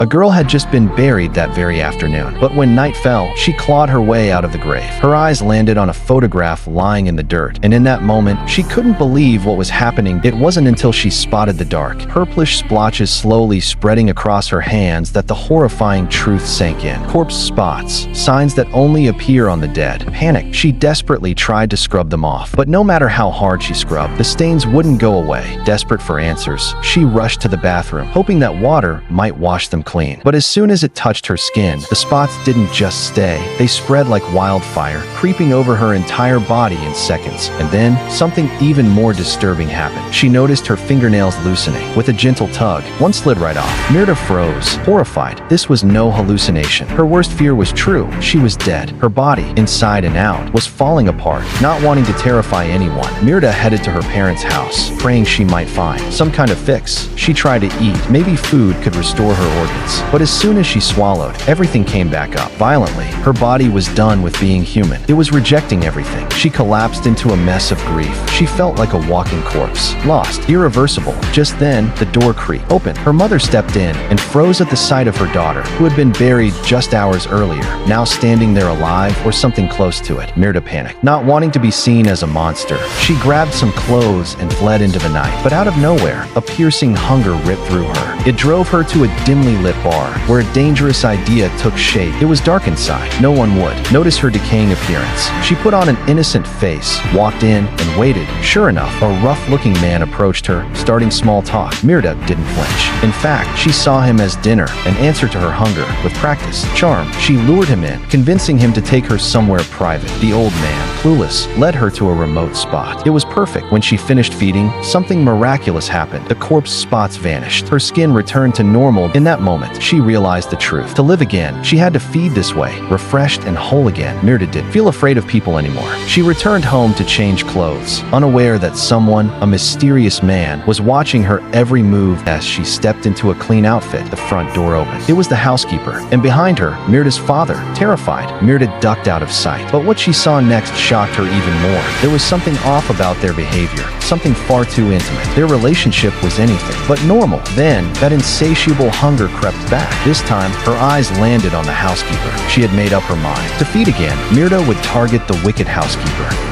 A girl had just been buried that very afternoon, but when night fell, she clawed her way out of the grave. Her eyes landed on a photograph lying in the dirt, and in that moment, she couldn't believe what was happening. It wasn't until she spotted the dark, purplish splotches slowly spreading across her hands that the horrifying truth sank in. Corpse spots, signs that only appear on the dead. Panicked, she desperately tried to scrub them off, but no matter how hard she scrubbed, the stains wouldn't go away. Desperate for answers, she rushed to the bathroom, hoping that water might wash them clean. But as soon as it touched her skin, the spots didn't just stay, they spread like wildfire, creeping over her entire body in seconds. And then, something even more disturbing happened. She noticed her fingernails loosening. With a gentle tug, one slid right off. Mirta froze, horrified. This was no hallucination. Her worst fear was true. She was dead. Her body, inside and out, was falling apart. Not wanting to terrify anyone, Mirta headed to her parents' house, praying she might find some kind of fix. She tried to eat. Maybe food could restore her organs. But as soon as she swallowed, everything came back up. Violently, her body was done with being human. It was rejecting everything. She collapsed into a mess of grief. She felt like a walking corpse. Lost. Irreversible. Just then, the door creaked open. Her mother stepped in and froze at the sight of her daughter, who had been buried just hours earlier, now standing there alive or something close to it. Mirta panicked. Not wanting to be seen as a monster, she grabbed some clothes and fled into the night. But out of nowhere, a piercing hunger ripped through her. It drove her to a dimly lit bar, where a dangerous idea took shape. It was dark inside. No one would notice her decaying appearance. She put on an innocent face, walked in, and waited. Sure enough, a rough-looking man approached her, starting small talk. Mirta didn't flinch. In fact, she saw him as dinner, an answer to her hunger. With practice, charm, she lured him in, convincing him to take her somewhere private. The old man, clueless, led her to a remote spot. It was perfect. When she finished feeding, something miraculous happened. The corpse spots vanished. Her skin returned to normal. In that moment, she realized the truth. To live again, she had to feed this way, refreshed and whole again. Mirta didn't feel afraid of people anymore. She returned home to change clothes, unaware that someone, a mysterious man, was watching her every move. As she stepped into a clean outfit, the front door opened. It was the housekeeper, and behind her, Mirta's father. Terrified, Mirta ducked out of sight. But what she saw next shocked her even more. There was something off about their behavior, something far too intimate. Their relationship was anything but normal. Then, that insatiable hunger crept back. This time, her eyes landed on the housekeeper. She had made up her mind. To feed again, Mirta would target the wicked housekeeper.